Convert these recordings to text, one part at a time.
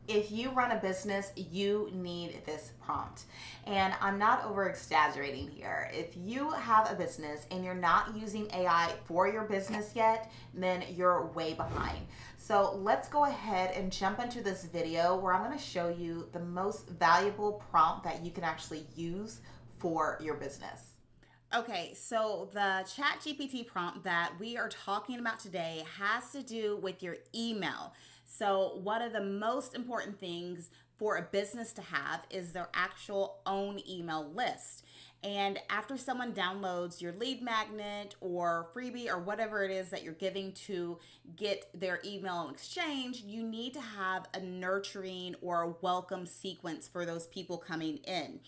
If you run a business, you need this prompt. And I'm not over exaggerating here. If you have a business and you're not using AI for your business yet, then you're way behind. So let's go ahead and jump into this video where I'm going to show you the most valuable prompt that you can actually use for your business. Okay, so the ChatGPT prompt that we are talking about today has to do with your email. So, one of the most important things for a business to have is their actual own email list. And after someone downloads your lead magnet or freebie or whatever it is that you're giving to get their email in exchange, you need to have a nurturing or a welcome sequence for those people coming in.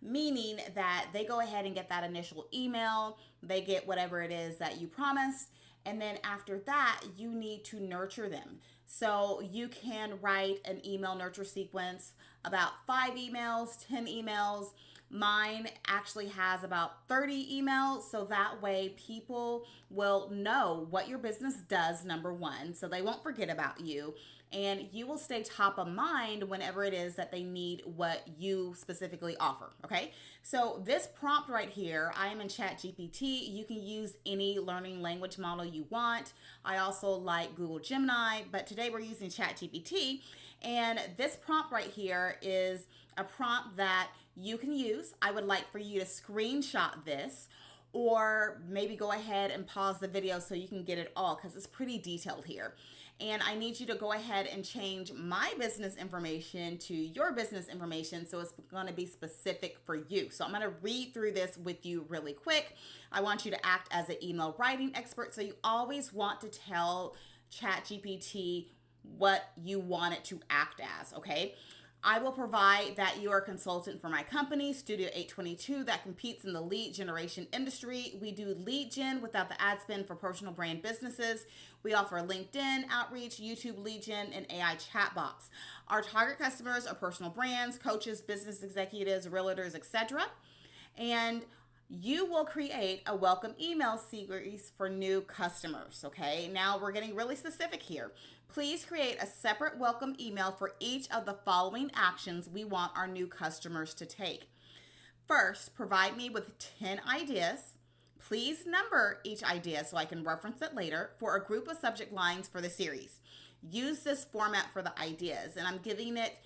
Meaning that they go ahead and get that initial email, they get whatever it is that you promised, and then after that, you need to nurture them. So you can write an email nurture sequence, about 5 emails, 10 emails. Mine actually has about 30 emails, so that way people will know what your business does, number one, so they won't forget about you. And you will stay top of mind whenever it is that they need what you specifically offer. Okay. So, this prompt right here, I am in ChatGPT. You can use any learning language model you want. I also like Google Gemini, but today we're using ChatGPT. And this prompt right here is a prompt that you can use. I would like for you to screenshot this or maybe go ahead and pause the video so you can get it all because it's pretty detailed here. And I need you to go ahead and change my business information to your business information so it's going to be specific for you. So I'm going to read through this with you really quick. I want you to act as an email writing expert. So you always want to tell ChatGPT what you want it to act as, okay? I will provide that you are a consultant for my company, Studio 822, that competes in the lead generation industry. We do lead gen without the ad spend for personal brand businesses. We offer LinkedIn outreach, YouTube lead gen, and AI chatbots. Our target customers are personal brands, coaches, business executives, realtors, etc. And you will create a welcome email series for new customers. Okay, now we're getting really specific here. Please create a separate welcome email for each of the following actions we want our new customers to take. First, provide me with 10 ideas. Please number each idea so I can reference it later for a group of subject lines for the series. Use this format for the ideas, and I'm giving it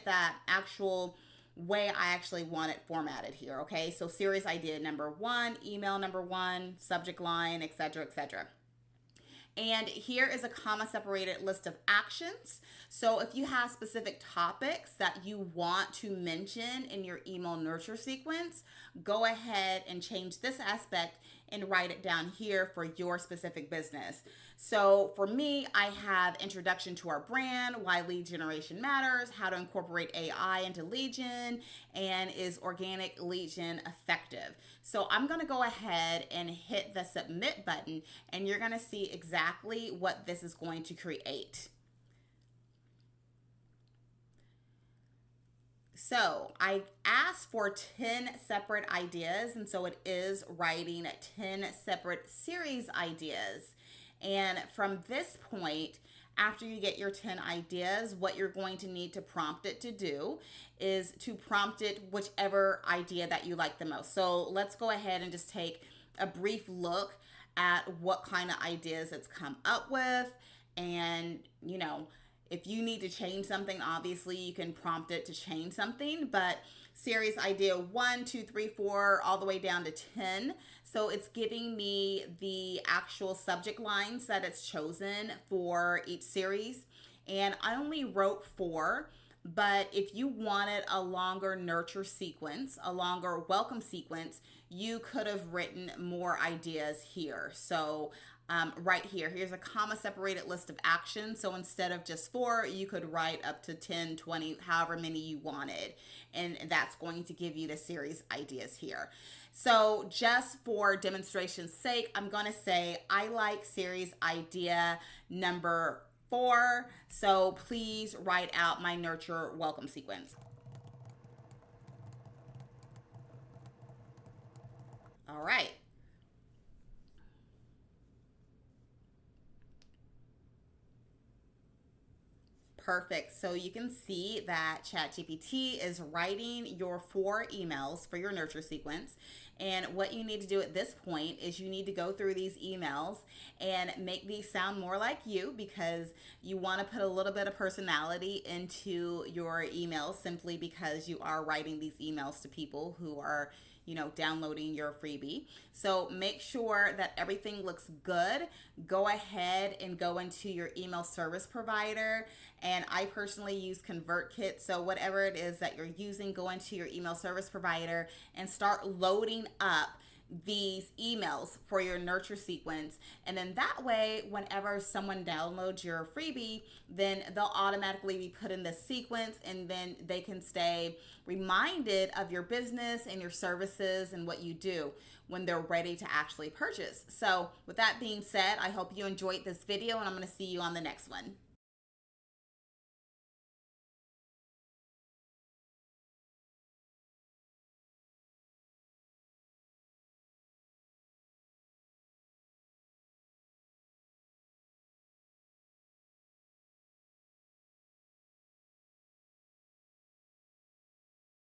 that actual way I actually want it formatted here. Okay, so series idea number one, email number one, subject line, etc., etc. And here is a comma separated list of actions. So if you have specific topics that you want to mention in your email nurture sequence, go ahead and change this aspect and write it down here for your specific business. So for me, I have introduction to our brand, why lead generation matters, how to incorporate AI into lead gen, and is organic lead gen effective. So I'm going to go ahead and hit the submit button, and you're going to see exactly what this is going to create. So I asked for 10 separate ideas, and so it is writing 10 separate series ideas. And from this point, after you get your 10 ideas, what you're going to need to prompt it to do is to prompt it whichever idea that you like the most. So let's go ahead and just take a brief look at what kind of ideas it's come up with. And, if you need to change something, obviously you can prompt it to change something, but series idea 1, 2, 3, 4, all the way down to 10. So it's giving me the actual subject lines that it's chosen for each series. And I only wrote 4, but if you wanted a longer nurture sequence, a longer welcome sequence, you could have written more ideas here. So right here, here's a comma separated list of actions. So instead of just 4, you could write up to 10, 20, however many you wanted. And that's going to give you the series ideas here. So just for demonstration's sake, I'm going to say I like series idea number 4. So please write out my nurture welcome sequence. All right. Perfect. So you can see that ChatGPT is writing your 4 emails for your nurture sequence. And what you need to do at this point is you need to go through these emails and make these sound more like you, because you want to put a little bit of personality into your emails, simply because you are writing these emails to people who are downloading your freebie. So make sure that everything looks good. Go ahead and go into your email service provider. And I personally use ConvertKit. So whatever it is that you're using, go into your email service provider and start loading up these emails for your nurture sequence. And then that way, whenever someone downloads your freebie, then they'll automatically be put in the sequence, and then they can stay reminded of your business and your services and what you do when they're ready to actually purchase. So with that being said, I hope you enjoyed this video, and I'm going to see you on the next one.